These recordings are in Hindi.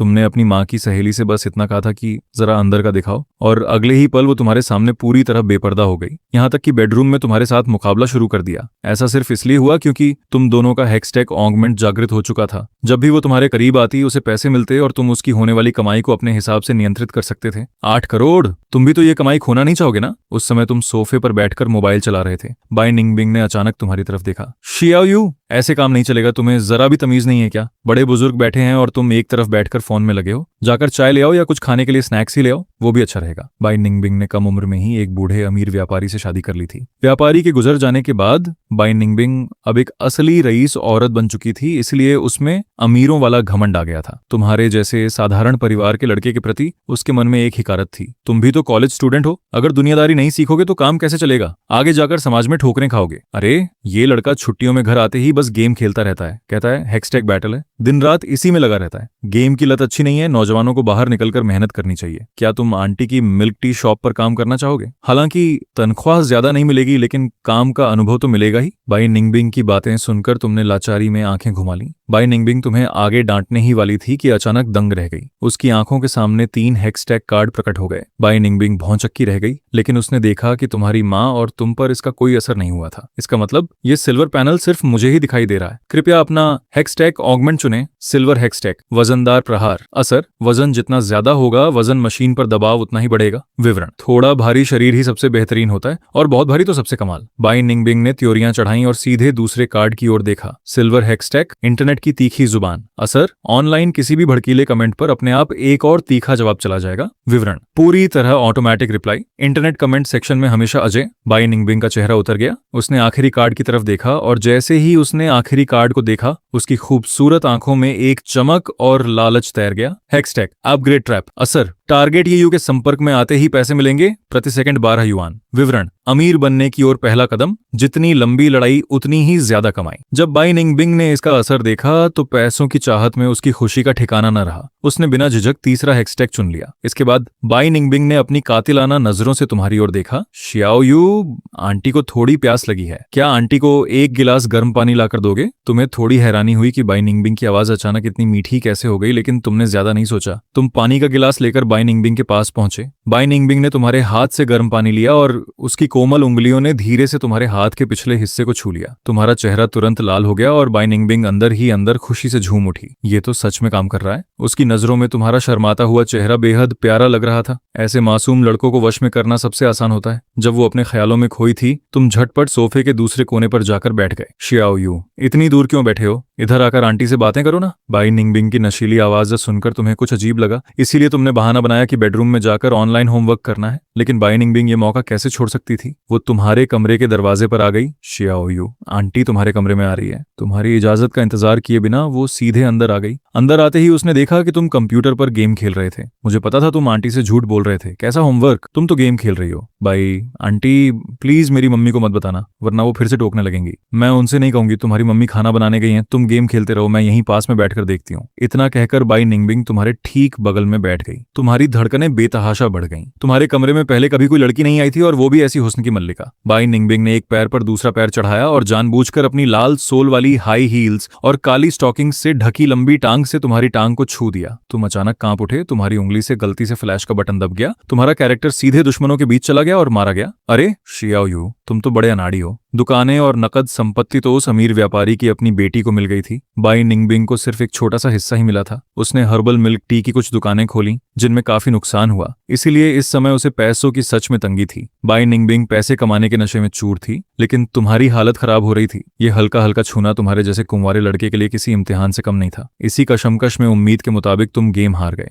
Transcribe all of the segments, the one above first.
तुमने अपनी माँ की सहेली से बस इतना कहा था कि जरा अंदर का दिखाओ, और अगले ही पल वो तुम्हारे सामने पूरी तरह बेपर्दा हो गई, यहाँ तक कि बेडरूम में तुम्हारे साथ मुकाबला शुरू कर दिया। ऐसा सिर्फ इसलिए हुआ क्योंकि तुम दोनों का हेक्सटेक ऑगमेंट जागृत हो चुका था। जब भी वो तुम्हारे करीब आती उसे पैसे मिलते और तुम उसकी होने वाली कमाई को अपने हिसाब से नियंत्रित कर सकते थे। 8 करोड़! तुम भी तो ये कमाई खोना नहीं चाहोगे ना? उस समय तुम सोफे पर बैठकर मोबाइल चला रहे थे। बाई निंगबिंग ने अचानक तुम्हारी तरफ देखा। शियाओ यू, ऐसे काम नहीं चलेगा, तुम्हें जरा भी तमीज नहीं है क्या? बड़े बुजुर्ग बैठे हैं और तुम एक तरफ बैठकर फोन में लगे हो। जाकर चाय ले आओ या कुछ खाने के लिए स्नैक्स ही ले आओ, वो भी अच्छा रहेगा। बाई निंगबिंग ने कम उम्र में ही एक बूढ़े अमीर व्यापारी से शादी कर ली थी। व्यापारी के गुजर जाने के बाद बाई निंगबिंग अब एक असली रईस औरत बन चुकी थी, इसलिए उसमें अमीरों वाला घमंड आ गया था। तुम्हारे जैसे साधारण परिवार के लड़के के प्रति उसके मन में एक हिकारत थी। तुम भी तो कॉलेज स्टूडेंट हो, अगर दुनियादारी नहीं सीखोगे तो काम कैसे चलेगा? आगे जाकर समाज में ठोकरें खाओगे। अरे ये लड़का छुट्टियों में घर आते ही बस गेम खेलता रहता है, कहता है हेक्सटेक बैटल है, दिन रात इसी में लगा रहता है। गेम की लत अच्छी नहीं है, नौजवानों को बाहर निकलकर मेहनत करनी चाहिए। क्या तुम आंटी की मिल्क टी शॉप पर काम करना चाहोगे? हालांकि तनख्वाह ज्यादा नहीं मिलेगी, लेकिन काम का अनुभव तो मिलेगा ही। बाई निंगबिंग की बातें सुनकर तुमने लाचारी में आंखें घुमा ली। बाई निंगबिंग तुम्हें आगे डांटने ही वाली थी कि अचानक दंग रह गई। उसकी आंखों के सामने 3 हेक्सटेक कार्ड प्रकट हो गए। बाई निंगबिंग भौंचक्की रह गई, लेकिन उसने देखा कि तुम्हारी माँ और तुम पर इसका कोई असर नहीं हुआ था। इसका मतलब ये सिल्वर पैनल सिर्फ मुझे ही दिखाई दे रहा है। कृपया अपना हेक्सटेक ऑगमेंट चुनें। सिल्वर हेक्सटेक, वजनदार प्रहार। असर, वजन जितना ज्यादा होगा वजन मशीन पर दबाव उतना ही बढ़ेगा। विवरण, थोड़ा भारी शरीर ही सबसे बेहतरीन होता है और बहुत भारी तो सबसे कमाल। बाई निंगबिंग ने त्योरियां चढ़ाई और सीधे दूसरे कार्ड की ओर देखा। सिल्वर हेक्सटेक, इंटरनेट की तीखी जुबान। असर, ऑनलाइन किसी भी भड़कीले कमेंट पर अपने आप एक और तीखा जवाब चला जाएगा। विवरण, पूरी तरह automatic reply. Internet comment section में हमेशा अजय। बाई निंगबिंग का चेहरा उतर गया। उसने आखिरी कार्ड की तरफ देखा और जैसे ही उसने आखिरी कार्ड को देखा उसकी खूबसूरत आंखों में एक चमक और लालच तैर गया। हेक्सटेक, अपग्रेड ट्रैप। असर, टारगेट ईयू के संपर्क में आते ही पैसे मिलेंगे, प्रति सेकंड 12 युआन। विवरण, अमीर बनने की ओर पहला कदम, जितनी लंबी लड़ाई उतनी ही ज्यादा कमाई। जब बाई निंगबिंग ने इसका असर देखा तो पैसों की चाहत में उसकी खुशी का ठिकाना न रहा। उसने बिना झिझक तीसरा हेक्सटेक चुन लिया। इसके बाद बाई निंगबिंग ने अपनी कातिलाना नजरों से तुम्हारी ओर देखा। शियाओ यू, आंटी को थोड़ी प्यास लगी है, क्या आंटी को एक गिलास गर्म पानी लाकर दोगे? तुम्हें थोड़ी हैरानी हुई कि बाई निंगबिंग की आवाज अचानक इतनी मीठी कैसे हो गई, लेकिन तुमने ज्यादा नहीं सोचा। तुम पानी का गिलास लेकर बाई निंगबिंग के पास पहुंचे। बाई निंगबिंग ने तुम्हारे हाथ से गर्म पानी लिया और उसकी कोमल उंगलियों ने धीरे से तुम्हारे हाथ के पिछले हिस्से को छू लिया। तुम्हारा चेहरा तुरंत लाल हो गया और बाई निंगबिंग अंदर ही अंदर खुशी से झूम उठी। ये तो सच में काम कर रहा है। उसकी नजरों में तुम्हारा शर्माता हुआ चेहरा बेहद प्यारा लग रहा था। ऐसे मासूम लड़कों को वश में करना सबसे आसान होता है। जब वो अपने ख्यालों में खोई थी तुम झटपट सोफे के दूसरे कोने पर जाकर बैठ गए। शियाओ यू, इतनी दूर क्यों बैठे हो? इधर आकर आंटी से बातें करो ना। बाई निंगबिंग की नशीली आवाज सुनकर तुम्हें कुछ अजीब लगा, इसीलिए तुमने बहाना बनाया कि बेडरूम में जाकर ऑनलाइन होमवर्क करना है। लेकिन बाई निंगबिंग ये मौका कैसे छोड़ सकती थी? वो तुम्हारे कमरे के दरवाजे पर आ गई। शियाओ यू, आंटी तुम्हारे कमरे में आ रही है। तुम्हारी इजाजत का इंतजार किए बिना वो सीधे अंदर आ गई। अंदर आते ही उसने देखा कि तुम कंप्यूटर पर गेम खेल रहे थे। मुझे पता था तुम आंटी से झूठ बोल रहे थे। कैसा होमवर्क? तुम तो गेम खेल रही हो। बाई, आंटी प्लीज मेरी मम्मी को मत बताना, वरना वो फिर से टोकने लगेंगी। मैं उनसे नहीं कहूंगी, तुम्हारी मम्मी खाना बनाने गई हैं, तुम गेम खेलते रहो, मैं यहीं पास में बैठकर देखती हूँ। इतना कहकर बाई निंगबिंग तुम्हारे ठीक बगल में बैठ गई। तुम्हारी धड़कनें बेतहाशा बढ़ गईं। तुम्हारे कमरे में पहले कभी कोई लड़की नहीं आई थी और वो भी ऐसी हुस्न की मल्लिका। बाई निंगबिंग ने एक पैर पर दूसरा पैर चढ़ाया और जानबूझकर अपनी लाल सोल वाली हाई हील्स और काली स्टॉकिंग से ढकी लंबी टांग से तुम्हारी टांग को छू दिया। तुम अचानक कांप उठे। तुम्हारी उंगली से गलती से फ्लैश का बटन दब गया। तुम्हारा कैरेक्टर सीधे दुश्मनों के बीच चला गया और मारा गया। अरे शियाओ यू, तुम तो बड़े अनाड़ी हो। दुकानें और नकद संपत्ति तो उस अमीर व्यापारी की अपनी बेटी को मिल गई थी। बाई निंगबिंग को सिर्फ एक छोटा सा हिस्सा ही मिला था। उसने हर्बल मिल्क टी की कुछ दुकानें खोली जिनमें काफी नुकसान हुआ, इसीलिए इस समय उसे पैसों की सच में तंगी थी। बाई निंगबिंग पैसे कमाने के नशे में चूर थी, लेकिन तुम्हारी हालत खराब हो रही थी। ये हल्का हल्का छूना तुम्हारे जैसे कुंवारे लड़के के लिए किसी इम्तिहान से कम नहीं था। इसी कशमकश में उम्मीद के मुताबिक तुम गेम हार गए।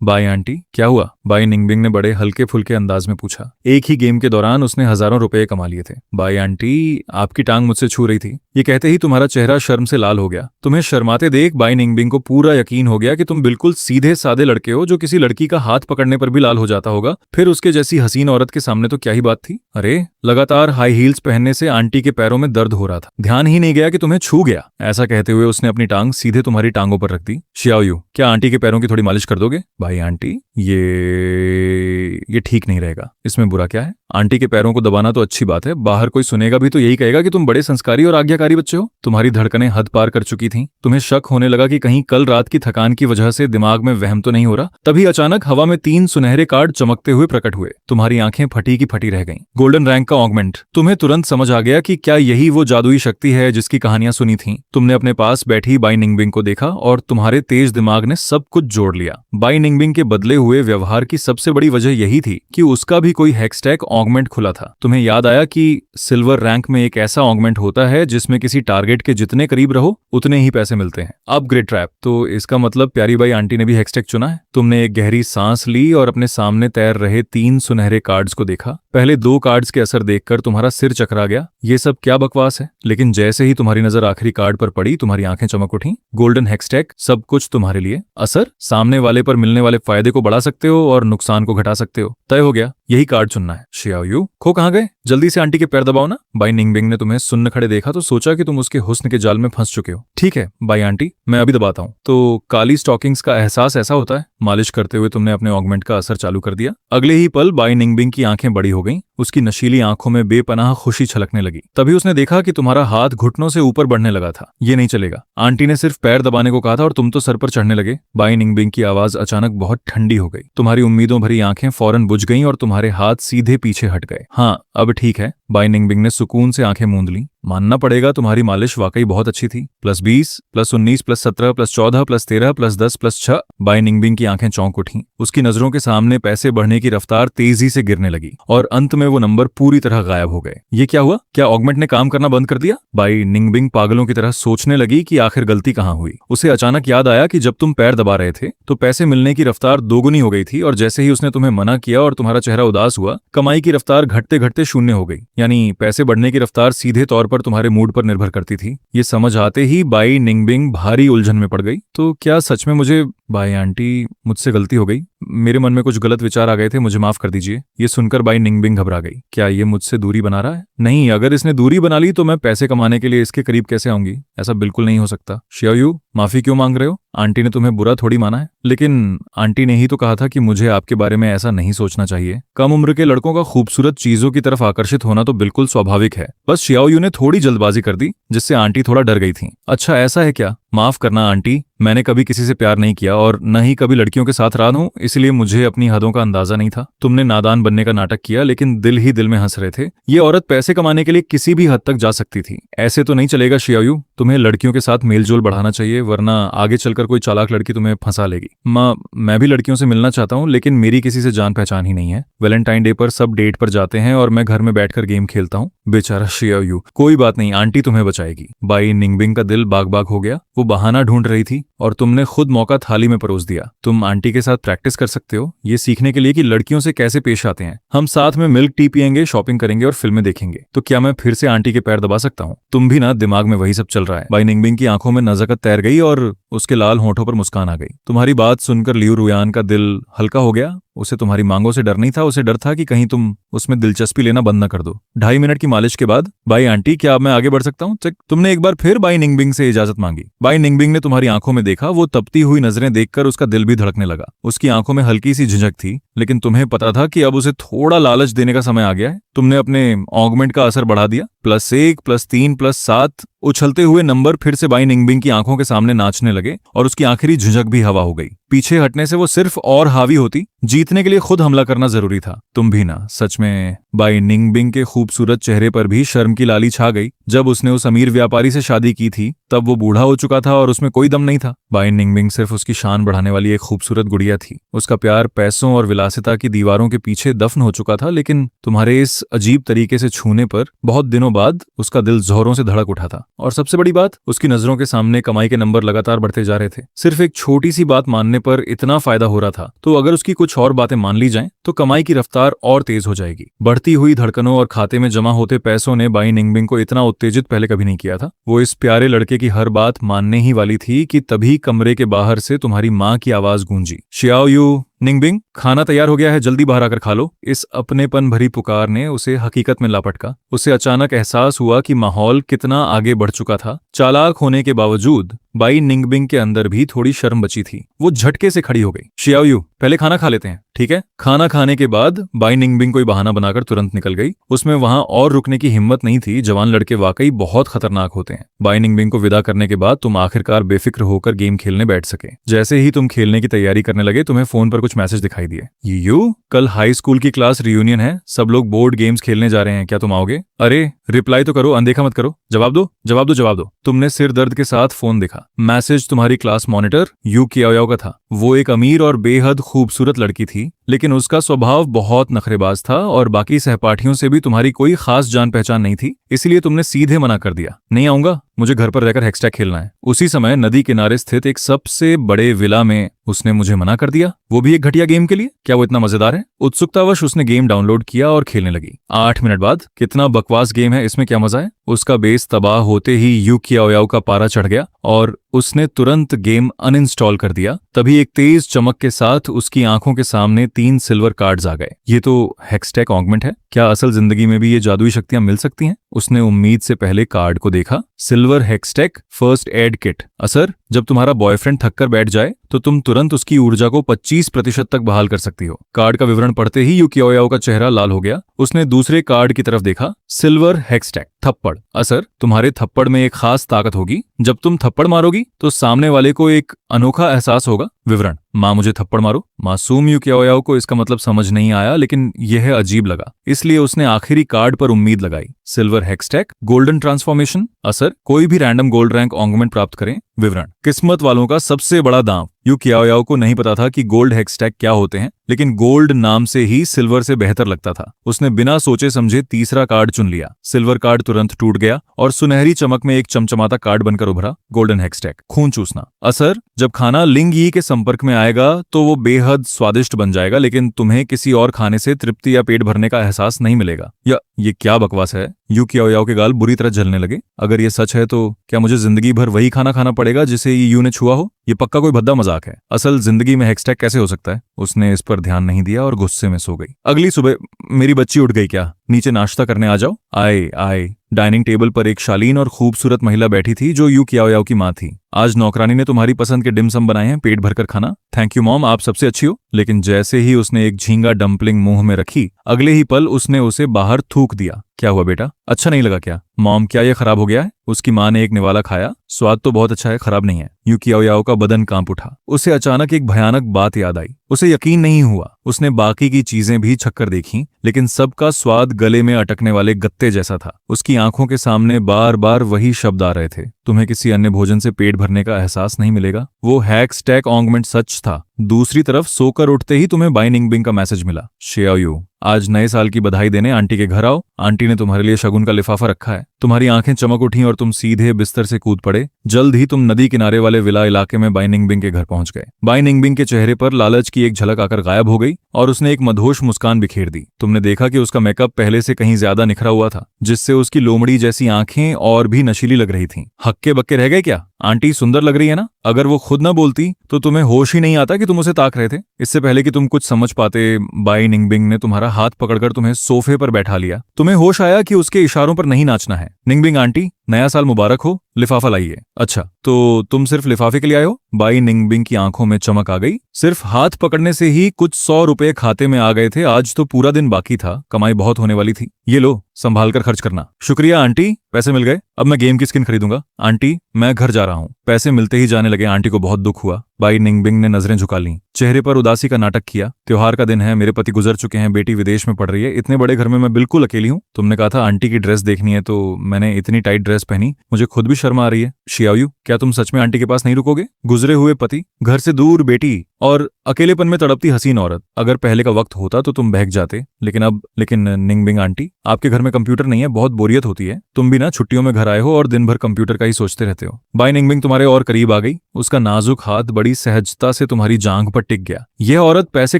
बाई आंटी, क्या हुआ? बाई निंगबिंग ने बड़े हल्के फुल्के अंदाज में पूछा। एक ही गेम के दौरान उसने हजारों रुपए कमा लिए थे। बाई आंटी, आपकी टांग मुझसे छू रही थी। ये कहते ही तुम्हारा चेहरा शर्म से लाल हो गया। तुम्हें शर्माते देख बाई निंगबिंग को पूरा यकीन हो गया कि तुम बिल्कुल सीधे सादे लड़के हो जो किसी लड़की का हाथ पकड़ने पर भी लाल हो जाता होगा। फिर उसके जैसी हसीन औरत के सामने तो क्या ही बात थी। अरे, लगातार हाई हील्स पहनने से आंटी के पैरों में दर्द हो रहा था। ध्यान ही नहीं गया कि तुम्हें छू गया। ऐसा कहते हुए उसने अपनी टांग सीधे तुम्हारी टांगों पर रख दी। शियाओ यू, क्या आंटी के पैरों की थोड़ी मालिश कर दोगे? भाई आंटी, ये ठीक नहीं रहेगा। इसमें बुरा क्या है? आंटी के पैरों को दबाना तो अच्छी बात है, बाहर कोई सुनेगा भी तो यही कहेगा कि तुम बड़े संस्कारी और आज्ञाकारी बच्चे हो। तुम्हारी धड़कनें हद पार कर चुकी थीं। तुम्हें शक होने लगा कि कहीं कल रात की थकान की वजह से दिमाग में वहम तो नहीं हो रहा। तभी अचानक हवा में 3 सुनहरे कार्ड चमकते हुए प्रकट हुए। तुम्हारी आंखें फटी की फटी रह गईं। गोल्डन रैंक का ऑगमेंट। तुम्हें तुरंत समझ आ गया कि क्या यही वो जादुई शक्ति है जिसकी कहानियां सुनी थीं। तुमने अपने पास बैठी बाई निंगबिंग को देखा और तुम्हारे तेज दिमाग ने सब कुछ जोड़ लिया। बाई निंगबिंग के बदले हुए व्यवहार की सबसे बड़ी वजह यही थी कि उसका भी कोई हेक्सटैग ऑगमेंट खुला था। तुम्हें याद आया कि सिल्वर रैंक में एक ऐसा ऑगमेंट होता है जिसमें किसी टारगेट के जितने करीब रहो उतने ही पैसे मिलते हैं। Upgrade trap. तो इसका मतलब प्यारी बाई आंटी ने भी हेक्सटैग चुना है। तुमने एक गहरी सांस ली और अपने सामने तैर रहे 3 सुनहरे कार्ड्स को देखा। पहले 2 कार्ड्स के असर देखकर तुम्हारा सिर चकरा गया। ये सब क्या बकवास है। लेकिन जैसे ही तुम्हारी नजर आखिरी कार्ड पर पड़ी तुम्हारी आंखें चमक उठी। गोल्डन हेक्सटैग, सब कुछ तुम्हारे लिए। असर, सामने वाले पर मिलने वाले फायदे को बढ़ा सकते हो और नुकसान को घटा सकते हो। तय हो गया, यही कार्ड चुनना है। शियाओयू, खो कहाँ गए? जल्दी से आंटी के पैर दबाओ ना। बाई निंगबिंग ने तुम्हें सुन्न खड़े देखा तो सोचा कि तुम उसके हुस्न के जाल में फंस चुके हो। ठीक है बाई आंटी, मैं अभी दबाता हूँ। तो काली स्टॉकिंग्स का एहसास ऐसा होता है। मालिश करते हुए तुमने अपने ऑगमेंट का असर चालू कर दिया। अगले ही पल बाई निंगबिंग की आंखें बड़ी हो गईं। उसकी नशीली आंखों में बेपनाह खुशी छलकने लगी। तभी उसने देखा कि तुम्हारा हाथ घुटनों से ऊपर बढ़ने लगा था। ये नहीं चलेगा। आंटी ने सिर्फ पैर दबाने को कहा था और तुम तो सर पर चढ़ने लगे। बाई निंगबिंग की आवाज अचानक बहुत ठंडी हो गई। तुम्हारी उम्मीदों भरी आंखें फौरन बुझ गईं और तुम्हारे हाथ सीधे पीछे हट गए। हाँ, अब ठीक है। बाई निंगबिंग ने सुकून से आंखें मूंद ली। मानना पड़ेगा, तुम्हारी मालिश वाकई बहुत अच्छी थी। +20, +19, +17, +14, +13, +10, +6। बाई निंगबिंग की आंखें चौंक उठीं। उसकी नजरों के सामने पैसे बढ़ने की रफ्तार तेजी से गिरने लगी और अंत में वो नंबर पूरी तरह गायब हो गए। ये क्या हुआ? क्या ऑगमेंट ने काम करना बंद कर दिया? बाई निंगबिंग पागलों की तरह सोचने लगी कि आखिर गलती कहाँ हुई। उसे अचानक याद आया कि जब तुम पैर दबा रहे थे तो पैसे मिलने की रफ्तार दोगुनी हो गई थी और जैसे ही उसने तुम्हें मना किया और तुम्हारा चेहरा उदास हुआ, कमाई की रफ्तार घटते घटते शून्य हो गई। यानी पैसे बढ़ने की रफ्तार सीधे तौर पर तुम्हारे मूड पर निर्भर करती थी। ये समझ आते ही बाई निंगबिंग भारी उलझन में पड़ गई। तो क्या सच में मुझे, बाई आंटी, मुझसे गलती हो गई? मेरे मन में कुछ गलत विचार आ गए थे, मुझे माफ कर दीजिए। ये सुनकर बाई निंगबिंग घबरा गई। क्या ये मुझसे दूरी बना रहा है? नहीं, अगर इसने दूरी बना ली तो मैं पैसे कमाने के लिए इसके करीब कैसे आऊंगी? ऐसा बिल्कुल नहीं हो सकता। शियाओयू, माफी क्यों मांग रहे हो? आंटी ने तुम्हें बुरा थोड़ी माना है। लेकिन आंटी ने ही तो कहा था कि मुझे आपके बारे में ऐसा नहीं सोचना चाहिए। कम उम्र के लड़कों का खूबसूरत चीजों की तरफ आकर्षित होना तो बिल्कुल स्वाभाविक है। बस शियाओयू ने थोड़ी जल्दबाजी कर दी जिससे आंटी थोड़ा डर गई थी। अच्छा ऐसा है क्या? माफ करना आंटी, मैंने कभी किसी से प्यार नहीं किया और न ही कभी लड़कियों के साथ रहा हूं, इसलिए मुझे अपनी हदों का अंदाजा नहीं था। तुमने नादान बनने का नाटक किया लेकिन दिल ही दिल में हंस रहे थे। ये औरत पैसे कमाने के लिए किसी भी हद तक जा सकती थी। ऐसे तो नहीं चलेगा शियाओयू, तुम्हें लड़कियों के साथ मेलजोल बढ़ाना चाहिए वरना आगे चलकर कोई चालाक लड़की तुम्हें फंसा लेगी। मैं भी लड़कियों से मिलना चाहता हूँ लेकिन मेरी किसी से जान पहचान ही नहीं है। वैलेंटाइन डे पर सब डेट पर जाते हैं और मैं घर में बैठकर गेम खेलता हूँ। बेचारा शियाओयू। कोई बात नहीं, आंटी तुम्हें बचाएगी। बाई निंगबिंग का दिल बाग बाग हो गया। वो बहाना ढूंढ रही थी और तुमने खुद मौका थाली में परोस दिया। तुम आंटी के साथ प्रैक्टिस कर सकते हो ये सीखने के लिए कि लड़कियों से कैसे पेश आते हैं। हम साथ में मिल्क टी पियेंगे, शॉपिंग करेंगे और फिल्में देखेंगे। तो क्या मैं फिर से आंटी के पैर दबा सकता हूँ? तुम भी ना, दिमाग में वही सब चल रहा है। बाई निंगबिंग की आंखों में नजाकत तैर गई और उसके लाल होठों पर मुस्कान आ गई। तुम्हारी बात सुनकर लियू रुयान का दिल हल्का हो गया। उसे तुम्हारी मांगों से डर नहीं था, उसे डर था कि कहीं तुम उसमें दिलचस्पी लेना बंद न कर दो। 2.5 मिनट की मालिश के बाद, बाई आंटी क्या अब मैं आगे बढ़ सकता हूँ? तुमने एक बार फिर बाई निंगबिंग से इजाजत मांगी। बाई निंगबिंग ने तुम्हारी आंखों में देखा। वो तपती हुई नजरें देखकर उसका दिल भी धड़कने लगा। उसकी आंखों में हल्की सी झिझक थी लेकिन तुम्हें पता था कि अब उसे थोड़ा लालच देने का समय आ गया है। तुमने अपने ऑगमेंट का असर बढ़ा दिया। +1, +3, +7 उछलते हुए नंबर फिर से बाई निंगबिंग की आंखों के सामने नाचने लगे और उसकी आखिरी झिझक भी हवा हो गई। पीछे हटने से वो सिर्फ और हावी होती। जीतने के लिए खुद हमला करना जरूरी था। तुम भी ना, सच में। बाई निंगबिंग के खूबसूरत चेहरे पर भी शर्म की लाली छा गई। जब उसने उस अमीर व्यापारी से शादी की थी तब वो बूढ़ा हो चुका था और उसमें कोई दम नहीं था। बाई निंगबिंग सिर्फ उसकी शान बढ़ाने वाली एक खूबसूरत गुड़िया थी। उसका प्यार पैसों और विलासिता की दीवारों के पीछे दफन हो चुका था। लेकिन तुम्हारे इस अजीब तरीके से छूने पर बहुत दिनों बाद उसका दिल जोरों से धड़क उठा था। और सबसे बड़ी बात, उसकी नजरों के सामने कमाई के नंबर लगातार बढ़ते जा रहे थे। सिर्फ एक छोटी सी बात मानने पर इतना फायदा हो रहा था। तो अगर उसकी कुछ और बातें मान ली जाएं तो कमाई की रफ्तार और तेज हो जाएगी। बढ़ती हुई धड़कनों और खाते में जमा होते पैसों ने बाई निंगबिंग को इतना उत्तेजित पहले कभी नहीं किया था। वो इस प्यारे लड़के की हर बात मानने ही वाली थी कि तभी कमरे के बाहर से तुम्हारी माँ की आवाज गूंजी। शियाओयू, निंगबिंग, खाना तैयार हो गया है, जल्दी बाहर आकर खा लो। इस अपनेपन भरी पुकार ने उसे हकीकत में लापटका। उसे अचानक एहसास हुआ कि माहौल कितना आगे बढ़ चुका था। चालाक होने के बावजूद बाई निंगबिंग के अंदर भी थोड़ी शर्म बची थी। वो झटके से खड़ी हो गई। शियाओ यू, पहले खाना खा लेते हैं, ठीक है? खाना खाने के बाद बाई निंगबिंग कोई बहाना बनाकर तुरंत निकल गई। उसमें वहां और रुकने की हिम्मत नहीं थी। जवान लड़के वाकई बहुत खतरनाक होते हैं। बाई निंगबिंग को विदा करने के बाद तुम आखिरकार बेफिक्र होकर गेम खेलने बैठ सके। जैसे ही तुम खेलने की तैयारी करने लगे, तुम्हें फोन पर कुछ मैसेज दिखाई दिए। यू, कल हाई स्कूल की क्लास रियूनियन है, सब लोग बोर्ड गेम्स खेलने जा रहे हैं, क्या तुम आओगे? अरे रिप्लाई तो करो, अनदेखा मत करो, जवाब दो जवाब दो जवाब दो। तुमने सिर दर्द के साथ फोन देखा। मैसेज तुम्हारी क्लास मॉनिटर यू कियाओयाओ का था। वो एक अमीर और बेहद खूबसूरत लड़की थी, लेकिन उसका स्वभाव बहुत नखरेबाज था और बाकी सहपाठियों से भी तुम्हारी कोई खास जान पहचान नहीं थी। इसलिए तुमने सीधे मना कर दिया, नहीं आऊंगा, मुझे घर पर रहकर हेक्सटैक खेलना है। उसी समय नदी किनारे स्थित एक सबसे बड़े विला में उसने मुझे मना कर दिया, वो भी एक घटिया गेम के लिए। क्या वो इतना मजेदार है? उत्सुकतावश उसने गेम डाउनलोड किया और खेलने लगी। 8 मिनट बाद, कितना बकवास गेम है, इसमें क्या मजा है? उसका बेस तबाह होते ही यू कियाओयाओ का पारा चढ़ गया और उसने तुरंत गेम अनइंस्टॉल कर दिया। तभी एक तेज चमक के साथ उसकी आंखों के सामने 3 सिल्वर कार्ड्स आ गए। ये तो हेक्सटैक ऑगमेंट है, क्या असल जिंदगी में भी ये जादुई शक्तियां मिल सकती हैं? उसने उम्मीद से पहले कार्ड को देखा। Silver Hextech first aid kit. असर, जब तुम्हारा बॉयफ्रेंड थककर बैठ जाए तो तुम तुरंत उसकी ऊर्जा को 25% तक बहाल कर सकती हो। कार्ड का विवरण पढ़ते ही यू कियाओयाओ का चेहरा लाल हो गया। उसने दूसरे कार्ड की तरफ देखा। सिल्वर हेक्सटैक थप्पड़। असर, तुम्हारे थप्पड़ में एक खास ताकत होगी। जब तुम थप्पड़ मारोगी तो सामने वाले को एक अनोखा एहसास होगा। विवरण, माँ मुझे थप्पड़ मारो। मासूम यू कियाओयाओ को इसका मतलब समझ नहीं आया, लेकिन यह अजीब लगा, इसलिए उसने आखिरी कार्ड पर उम्मीद लगाई। Silver Hextech golden transformation. असर, कोई भी रैंडम गोल्ड रैंक ऑगमेंट प्राप्त करें। विवरण, किस्मत वालों का सबसे बड़ा दांव। यू कियाओयाओ को नहीं पता था कि गोल्ड हेक्सटैक क्या होते हैं, लेकिन गोल्ड नाम से ही सिल्वर से बेहतर लगता था। उसने बिना सोचे समझे तीसरा कार्ड चुन लिया। सिल्वर कार्ड तुरंत टूट गया और सुनहरी चमक में एक चमचमाता कार्ड बनकर उभरा। गोल्डन हेक्सटैक खून चूसना। असर, जब खाना लिंग यी के संपर्क में आएगा तो वो बेहद स्वादिष्ट बन जाएगा, लेकिन तुम्हें किसी और खाने से तृप्ति या पेट भरने का एहसास नहीं मिलेगा। या ये क्या बकवास है? यू कियाओयाओ के गाल बुरी तरह जलने लगे। अगर ये सच है तो क्या मुझे जिंदगी भर वही खाना खाना पड़ेगा जिसे ये यू ने छुआ हो? ये पक्का कोई भद्दा मजाक है। असल जिंदगी में हेक्सटैक कैसे हो सकता है? उसने इस पर ध्यान नहीं दिया और गुस्से में सो गई। अगली सुबह, मेरी बच्ची उठ गई क्या? नीचे नाश्ता करने आ जाओ। आए आए। डाइनिंग टेबल पर एक शालीन और खूबसूरत महिला बैठी थी जो यू कियाओयाओ की माँ थी। आज नौकरानी ने तुम्हारी पसंद के डिम सम बनाए हैं, पेट भरकर खाना। थैंक यू मॉम, आप सबसे अच्छी हो। लेकिन जैसे ही उसने एक झींगा डंपलिंग मुंह में रखी, अगले ही पल उसने उसे बाहर थूक दिया। क्या हुआ बेटा, अच्छा नहीं लगा क्या? मॉम, क्या ये खराब हो गया है? उसकी माँ ने एक निवाला खाया। स्वाद तो बहुत अच्छा है, खराब नहीं है। यू कियाओयाओ का बदन कांप उठा। उसे अचानक एक भयानक बात याद आई। उसे यकीन नहीं हुआ। उसने बाकी की चीजें भी छक्कर देखी, लेकिन सबका स्वाद गले में अटकने वाले गत्ते जैसा था। उसकी आंखों के सामने बार बार वही शब्द आ रहे थे, तुम्हें किसी अन्य भोजन से पेट भरने का एहसास नहीं मिलेगा। वो हेक्सटैक ऑगमेंट सच था। दूसरी तरफ सोकर उठते ही तुम्हें बाई निंगबिंग का मैसेज मिला। शियाओयू, आज नए साल की बधाई देने आंटी के घर आओ। आंटी ने तुम्हारे लिए शगुन का लिफाफा रखा है। तुम्हारी आंखें चमक उठी और तुम सीधे बिस्तर से कूद पड़े। जल्द ही तुम नदी किनारे वाले विला इलाके में बाई निंगबिंग के घर पहुंच गए। बाई निंगबिंग के चेहरे पर लालच की एक झलक आकर गायब हो गई और उसने एक मधोश मुस्कान बिखेर दी। तुमने देखा कि उसका मेकअप पहले से कहीं ज्यादा निखरा हुआ था, जिससे उसकी लोमड़ी जैसी आंखें और भी नशीली लग रही थीं। हक्के बक्के रह गए क्या? आंटी सुंदर लग रही है ना? अगर वो खुद न बोलती तो तुम्हें होश ही नहीं आता कि तुम उसे ताक रहे थे। इससे पहले कि तुम कुछ समझ पाते, बाई निंगबिंग ने तुम्हारा हाथ पकड़कर तुम्हें सोफे पर बैठा लिया। तुम्हें होश आया कि उसके इशारों पर नहीं नाचना है। निंगबिंग आंटी, नया साल मुबारक हो, लिफाफा लाइए। अच्छा, तो तुम सिर्फ लिफाफे के लिए आए हो? बाई निंगबिंग की आंखों में चमक आ गई। सिर्फ हाथ पकड़ने से ही कुछ 100 रुपए खाते में आ गए थे। आज तो पूरा दिन बाकी था, कमाई बहुत होने वाली थी। ये लो, संभाल कर खर्च करना। शुक्रिया आंटी, पैसे मिल गए। अब मैं गेम की स्किन खरीदूंगा। आंटी, मैं घर जा रहा हूँ। पैसे मिलते ही जाने लगे। आंटी को बहुत दुख हुआ। बाई निंगबिंग ने नजरें झुका लीं, चेहरे पर उदासी का नाटक किया। त्योहार का दिन है, मेरे पति गुजर चुके हैं, बेटी विदेश में पढ़ रही है, इतने बड़े घर में मैं बिल्कुल अकेली हूँ। तुमने कहा था आंटी की ड्रेस देखनी है, तो मैंने इतनी टाइट ड्रेस पहनी, मुझे खुद भी शर्म आ रही है। शियाओयू, क्या तुम सच में आंटी के पास नहीं रुकोगे? गुजरे हुए पति, घर से दूर बेटी और अकेलेपन में तड़पती हसीन औरत। अगर पहले का वक्त होता तो तुम बहक जाते, लेकिन निंगबिंग आंटी, आपके घर में कंप्यूटर नहीं है, बहुत बोरियत होती है। तुम भी ना छुट्टियों में घर आए हो और दिन भर कंप्यूटर का ही सोचते रहते हो। बाई निंगबिंग तुम्हारे और करीब आ गई। उसका नाजुक हाथ बड़ी सहजता से तुम्हारी जांघ पर टिक गया। यह औरत पैसे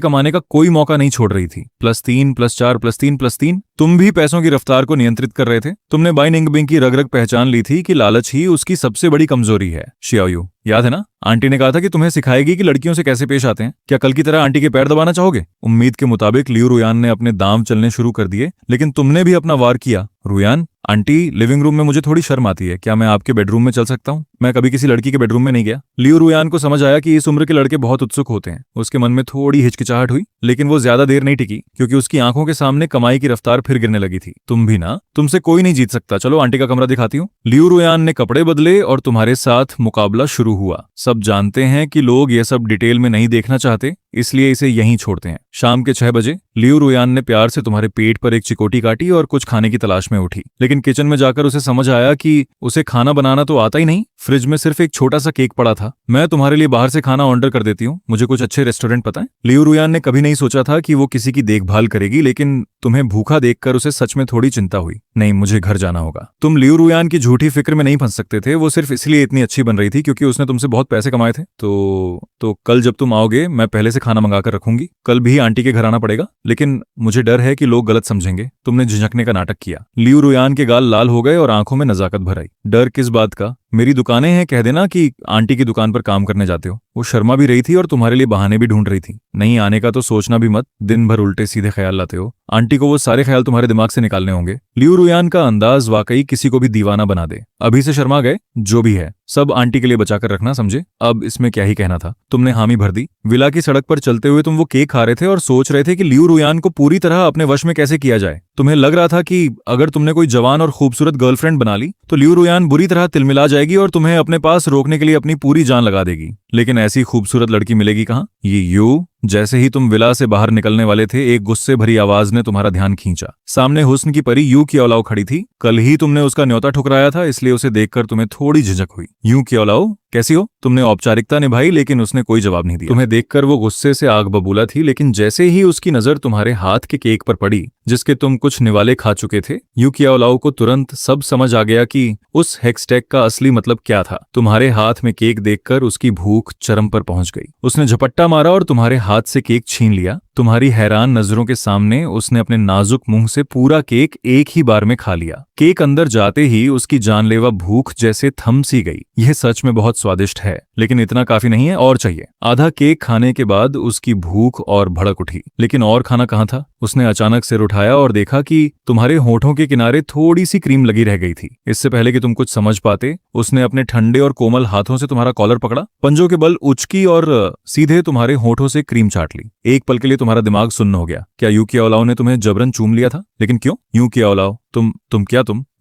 कमाने का कोई मौका नहीं छोड़ रही थी। +3 +4 +3 +3। तुम भी पैसों की रफ्तार को नियंत्रित कर रहे थे। तुमने बाई निंगबिंग की रग रग पहचान ली थी कि लालच ही उसकी सबसे बड़ी कमजोरी है। शियाओयू, याद है ना, आंटी ने कहा था कि तुम्हें सिखाएगी कि लड़कियों से कैसे पेश आते हैं। क्या कल की तरह आंटी के पैर दबाना चाहोगे? उम्मीद के मुताबिक लियू रुयान ने अपने दांव चलने शुरू कर दिए, लेकिन तुमने भी अपना वार किया। रुयान, आंटी, लिविंग रूम में मुझे थोड़ी शर्म आती है, क्या मैं आपके बेडरूम में चल सकता हूँ? मैं कभी किसी लड़की के बेडरूम में नहीं गया। लियू रुयान को समझ आया कि इस उम्र के लड़के बहुत उत्सुक होते हैं। उसके मन में थोड़ी हिचकिचाहट हुई, लेकिन वो ज्यादा देर नहीं टिकी, क्योंकि उसकी आंखों के सामने कमाई की रफ्तार फिर गिरने लगी थी। तुम भी ना, तुमसे कोई नहीं जीत सकता, चलो आंटी का कमरा दिखाती हूँ। लियू रुयान ने कपड़े बदले और तुम्हारे साथ मुकाबला शुरू हुआ। सब जानते हैं कि लोग ये सब डिटेल में नहीं देखना चाहते, इसलिए इसे यहीं छोड़ते हैं। शाम के 6 बजे लियू रुयान ने प्यार से तुम्हारे पेट पर एक चिकोटी काटी और कुछ खाने की तलाश में उठी, लेकिन किचन में जाकर उसे समझ आया कि उसे खाना बनाना तो आता ही नहीं। फ्रिज में सिर्फ एक छोटा सा केक पड़ा था। मैं तुम्हारे लिए बाहर से खाना ऑर्डर कर देती हूँ, मुझे कुछ अच्छे रेस्टोरेंट पता है। लियू रुयान ने कभी नहीं सोचा था कि वो किसी की देखभाल करेगी, लेकिन तुम्हें भूखा देखकर उसे सच में थोड़ी चिंता हुई। नहीं, मुझे घर जाना होगा। तुम लियू रुयान की झूठी फिक्र में नहीं फंस सकते थे। वो सिर्फ इसलिए इतनी अच्छी बन रही थी क्योंकि उसने तुमसे बहुत पैसे कमाए थे। तो कल जब तुम आओगे मैं पहले से खाना मंगा कर रखूंगी। कल भी आंटी के घर आना पड़ेगा, लेकिन मुझे डर है कि लोग गलत समझेंगे। तुमने झिझकने का नाटक किया। लियू रुयान के गाल लाल हो गए और आंखों में नजाकत भर आई। डर किस बात का? मेरी दुकानें हैं, कह देना कि आंटी की दुकान पर काम करने जाते हो। वो शर्मा भी रही थी और तुम्हारे लिए बहाने भी ढूंढ रही थी। नहीं आने का तो सोचना भी मत, दिन भर उल्टे सीधे ख्याल लाते हो। आंटी को वो सारे ख्याल तुम्हारे दिमाग से निकालने होंगे। लियू रुयान का अंदाज वाकई किसी को भी दीवाना बना दे। अभी से शर्मा गए? जो भी है सब आंटी के लिए बचाकर रखना, समझे? अब इसमें क्या ही कहना था। तुमने हामी भर दी। विला की सड़क पर चलते हुए तुम वो केक खा रहे थे और सोच रहे थे कि लियू रुयान को पूरी तरह अपने वश में कैसे किया जाए। तुम्हें लग रहा था कि अगर तुमने कोई जवान और खूबसूरत गर्लफ्रेंड बना ली तो लियू रुयान बुरी तरह तिलमिला जाएगी और तुम्हें अपने पास रोकने के लिए अपनी पूरी जान लगा देगी। लेकिन ऐसी खूबसूरत लड़की मिलेगी कहाँ? ये यू। जैसे ही तुम विला से बाहर निकलने वाले थे, एक गुस्से भरी आवाज ने तुम्हारा ध्यान खींचा। सामने हुस्न की परी यू कियोलाओ खड़ी थी। कल ही तुमने उसका न्योता ठुकराया था, इसलिए उसे देखकर तुम्हें थोड़ी झिझक हुई। यू कियोलाओ, कैसी हो? तुमने औपचारिकता निभाई, लेकिन उसने कोई जवाब नहीं दिया। तुम्हें देखकर वो गुस्से से आग बबूला थी, लेकिन जैसे ही उसकी नजर तुम्हारे हाथ के केक पर पड़ी जिसके तुम कुछ निवाले खा चुके थे, यू कियोलाओ को तुरंत सब समझ आ गया कि उस हेक्सटेक का असली मतलब क्या था। तुम्हारे हाथ में केक देखकर उसकी भूख चरम पर पहुंच गई। उसने झपट्टा मारा और तुम्हारे हाथ से केक छीन लिया। तुम्हारी हैरान नजरों के सामने उसने अपने नाजुक मुंह से पूरा केक एक ही बार में खा लिया। केक अंदर जाते ही उसकी जानलेवा भूख जैसे थम सी गई। यह सच में बहुत स्वादिष्ट है, लेकिन इतना काफी नहीं है, और चाहिए। आधा केक खाने के बाद उसकी भूख और भड़क उठी, लेकिन और खाना कहाँ था? उसने अचानक सिर उठाया और देखा कि तुम्हारे होठों के किनारे थोड़ी सी क्रीम लगी रह गई थी। इससे पहले कि तुम कुछ समझ पाते, उसने अपने ठंडे और कोमल हाथों से तुम्हारा कॉलर पकड़ा, पंजों के बल उचकी और सीधे तुम्हारे होठों से क्रीम चाट ली। एक पल के लिए तुम्हारा दिमाग सुन्न हो गया। क्या यू कियोलाओ ने तुम्हें जबरन चूम लिया था? लेकिन क्यों? यू कियोलाओ, तुम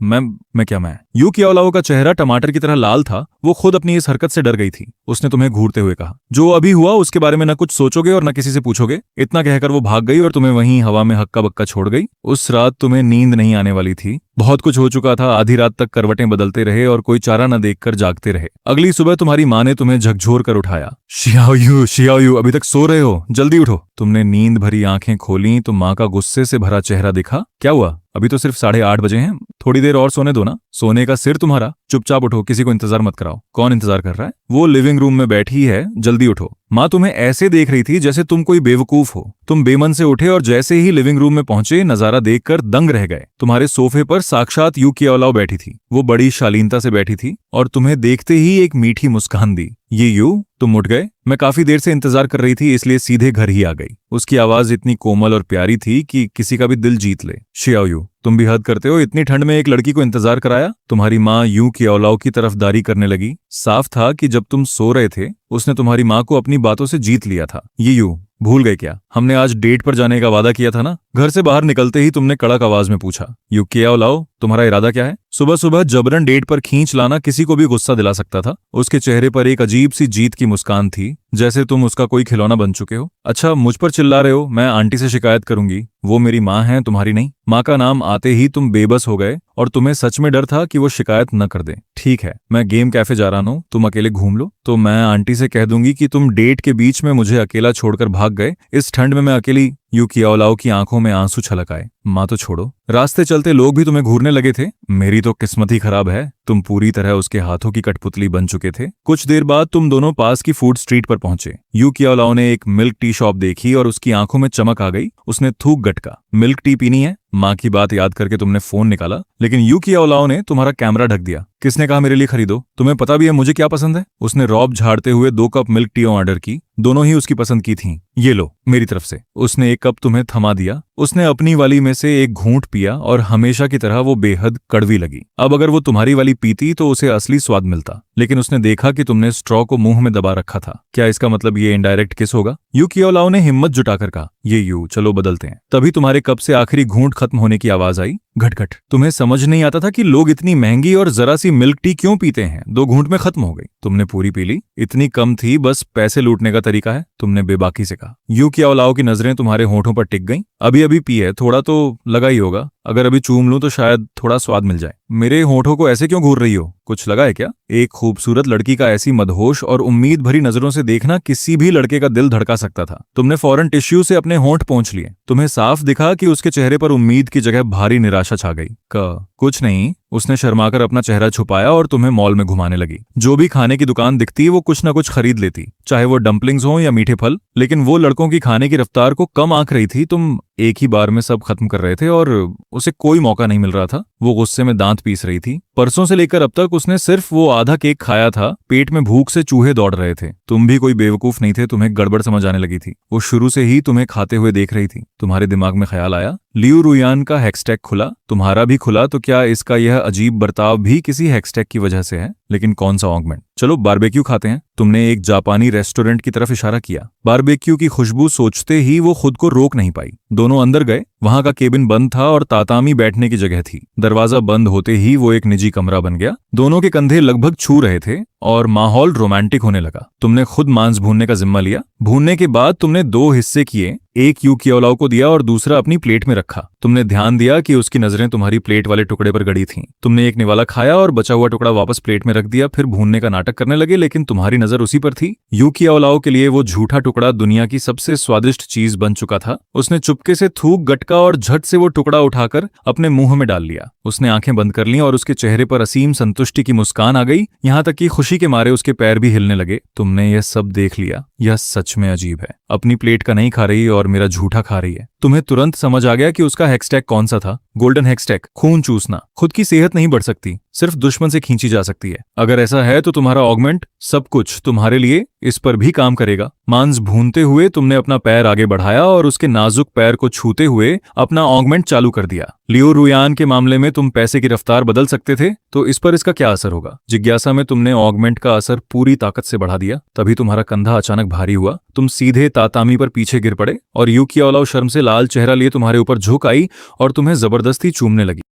मैं यू कियोलाओ का चेहरा टमाटर की तरह लाल था। वो खुद अपनी इस हरकत से डर गई थी। उसने तुम्हें घूरते हुए कहा, जो अभी हुआ उसके बारे में न कुछ सोचोगे और न किसी से पूछोगे। इतना कहकर वो भाग गई और तुम्हें वहीं हवा में हक्का बक्का छोड़ गई। उस रात तुम्हें नींद नहीं आने वाली थी। बहुत कुछ हो चुका था। आधी रात तक करवटें बदलते रहे और कोई चारा न देखकर जागते रहे। अगली सुबह तुम्हारी माँ ने तुम्हें झकझोर कर उठाया। शियाओयू, अभी तक सो रहे हो, जल्दी उठो। तुमने नींद भरी आंखें खोली तो माँ का गुस्से से भरा चेहरा दिखा। क्या हुआ? अभी तो सिर्फ 8:30 बजे हैं, थोड़ी देर और सोने दो ना। सोने का सिर तुम्हारा, चुपचाप उठो, किसी को इंतजार मत कराओ। कौन इंतजार कर रहा है? वो लिविंग रूम में बैठी है, जल्दी उठो। माँ तुम्हें ऐसे देख रही थी जैसे तुम कोई बेवकूफ हो। तुम बेमन से उठे और जैसे ही लिविंग रूम में पहुंचे, नजारा देखकर दंग रह गए। तुम्हारे सोफे पर साक्षात यू कियोलाओ बैठी थी। वो बड़ी शालीनता से बैठी थी और तुम्हें देखते ही एक मीठी मुस्कान दी। ये यू, तुम उठ गए? मैं काफी देर से इंतजार कर रही थी, इसलिए सीधे घर ही आ गई। उसकी आवाज इतनी कोमल और प्यारी थी कि किसी का भी दिल जीत ले। शियाओयू, तुम भी हद करते हो, इतनी ठंड में एक लड़की को इंतजार कराया। तुम्हारी माँ यू कियोलाओ की तरफदारी करने लगी। साफ था कि जब तुम सो रहे थे उसने तुम्हारी माँ को अपनी बातों से जीत लिया था। ये यू, भूल गए क्या? हमने आज डेट पर जाने का वादा किया था ना? घर से बाहर निकलते ही तुमने कड़क आवाज में पूछा, यू कियोलाओ, तुम्हारा इरादा क्या है? सुबह सुबह जबरन डेट पर खींच लाना किसी को भी गुस्सा दिला सकता था। उसके चेहरे पर एक अजीब सी जीत की मुस्कान थी, जैसे तुम उसका कोई खिलौना बन चुके हो। अच्छा, मुझ पर चिल्ला रहे हो? मैं आंटी से शिकायत करूंगी। वो मेरी माँ है, तुम्हारी नहीं। माँ का नाम आते ही तुम बेबस हो गए और तुम्हें सच में डर था कि वो शिकायत न कर दे। ठीक है, मैं गेम कैफे जा रहा हूँ, तुम अकेले घूम लो। तो मैं आंटी से कह दूंगी कि तुम डेट के बीच में मुझे अकेला छोड़कर भाग गए। इस ठंड में मैं अकेली। यू कियोलाओ की आंखों में आंसू छलक आए। माँ तो छोड़ो, रास्ते चलते लोग भी तुम्हें घूरने लगे थे। मेरी तो किस्मत ही खराब है, तुम पूरी तरह उसके हाथों की कठपुतली बन चुके थे। कुछ देर बाद तुम दोनों पास की फूड स्ट्रीट पर पहुंचे। यू कियोलाओ ने एक मिल्क टी शॉप देखी और उसकी आंखों में चमक आ गई। उसने थूक गटका, मिल्क टी पीनी है? माँ की बात याद करके तुमने फोन निकाला, लेकिन यू कियाओलाओ ने तुम्हारा कैमरा ढक दिया। किसने कहा मेरे लिए खरीदो? तुम्हें पता भी है मुझे क्या पसंद है? उसने रॉब झाड़ते हुए 2 कप मिल्क टी ऑर्डर की। दोनों ही उसकी पसंद की थीं। ये लो मेरी तरफ से। उसने एक कप तुम्हें थमा दिया। उसने अपनी वाली में से एक घूंट पिया और हमेशा की तरह वो बेहद कड़वी लगी। अब अगर वो तुम्हारी वाली पीती तो उसे असली स्वाद मिलता, लेकिन उसने देखा कि तुमने स्ट्रॉ को मुंह में दबा रखा था। क्या इसका मतलब ये इनडायरेक्ट किस होगा? यू कियाओलाओ ने हिम्मत जुटाकर कहा, ये यू, चलो बदलते हैं। तभी तुम्हारे कप से आखिरी घूंट खत्म होने की आवाज आई। घट-घट। तुम्हें समझ नहीं आता था कि लोग इतनी महंगी और जरा सी मिल्क टी क्यों पीते हैं। 2 घूंट में खत्म हो गई। तुमने पूरी पी ली। इतनी कम थी, बस पैसे लूटने का तरीका है, तुमने बेबाकी से कहा। यू कियाओलाओ की नजरें तुम्हारे होठों पर टिक गईं। अभी अभी पी है, थोड़ा तो लगा ही होगा। अगर अभी चूम लूं तो शायद थोड़ा स्वाद मिल जाए। मेरे होठों को ऐसे क्यों घूर रही हो? कुछ लगा है क्या? एक खूबसूरत लड़की का ऐसी मदहोश और उम्मीद भरी नजरों से देखना किसी भी लड़के का दिल धड़का सकता था। तुमने फौरन टिश्यू से अपने होंठ पोंछ लिए। तुम्हें साफ दिखा कि उसके चेहरे पर उम्मीद की जगह भारी निराशा छा गई। कुछ नहीं। उसने शर्माकर अपना चेहरा छुपाया और तुम्हें मॉल में घुमाने लगी। जो भी खाने की दुकान दिखती वो कुछ न कुछ खरीद लेती, चाहे वो डम्पलिंग्स हो या मीठे फल। लेकिन वो लड़कों की खाने की रफ्तार को कम आंक रही थी। तुम एक ही बार में सब खत्म कर रहे थे और उसे कोई मौका नहीं मिल रहा था। वो गुस्से में दांत पीस रही थी। परसों से लेकर अब तक उसने सिर्फ वो आधा केक खाया था। पेट में भूख से चूहे दौड़ रहे थे। तुम भी कोई बेवकूफ नहीं थे, तुम्हें गड़बड़ समझ आने लगी थी। वो शुरू से ही तुम्हें खाते हुए देख रही थी। तुम्हारे दिमाग में ख्याल आया, लियू रुयान का हैक्सटैग खुला, तुम्हारा भी खुला, तो क्या इसका यह अजीब बर्ताव भी किसी हैक्सटैग की वजह से है? लेकिन कौन सा ऑगमेंट? चलो बारबेक्यू खाते हैं। तुमने एक जापानी रेस्टोरेंट की तरफ इशारा किया। बारबेक्यू की खुशबू सोचते ही वो खुद को रोक नहीं पाई। दोनों अंदर गए। वहां का केबिन बंद था और तातामी बैठने की जगह थी। दरवाजा बंद होते ही वो एक निजी कमरा बन गया। दोनों के कंधे लगभग छू रहे थे और माहौल रोमांटिक होने लगा। तुमने खुद मांस भूनने का जिम्मा लिया। भूनने के बाद तुमने 2 हिस्से किए, एक यू कियाओलाओ को दिया और दूसरा अपनी प्लेट में रखा। तुमने ध्यान दिया कि उसकी नजरें तुम्हारी प्लेट वाले टुकड़े पर गड़ी थीं। तुमने एक निवाला खाया और बचा हुआ टुकड़ा वापस प्लेट में रख दिया, फिर भूनने का नाटक करने लगे, लेकिन तुम्हारी नजर उसी पर थी। यू कियाओलाओ के लिए वो झूठा टुकड़ा दुनिया की सबसे स्वादिष्ट चीज बन चुका था। उसने चुपके से थूक गटका और झट से वो टुकड़ा उठाकर अपने मुंह में डाल लिया। उसने आंखें बंद कर लीं और उसके चेहरे पर असीम संतुष्टि की मुस्कान आ गई, यहां तक कि खुशी के मारे उसके पैर भी हिलने लगे। तुमने यह सब देख लिया। यह सच में अजीब है। अपनी प्लेट का नहीं खा रही और मेरा झूठा खा रही है। तुम्हें तुरंत समझ आ गया कि उसका हैक्सटैग कौन सा था। गोल्डन हैक्सटैग, खून चूसना। खुद की सेहत नहीं बढ़ सकती, सिर्फ दुश्मन से खींची जा सकती है। अगर ऐसा है तो तुम्हारा ऑगमेंट सब कुछ तुम्हारे लिए इस पर भी काम करेगा। मांस भूनते हुए तुमने अपना पैर आगे बढ़ाया और उसके नाजुक पैर को छूते हुए अपना ऑगमेंट चालू कर दिया। लियो रुयान के मामले में तुम पैसे की रफ्तार बदल सकते थे, तो इस पर इसका क्या असर होगा? जिज्ञासा में तुमने ऑगमेंट का असर पूरी ताकत से बढ़ा दिया। तभी तुम्हारा कंधा अचानक भारी हुआ। तुम सीधे तातामी पर पीछे गिर पड़े और यू कियाओलाओ शर्म से लाल चेहरा लिए तुम्हारे ऊपर झुक आई और तुम्हें जबरदस्ती चूमने लगी।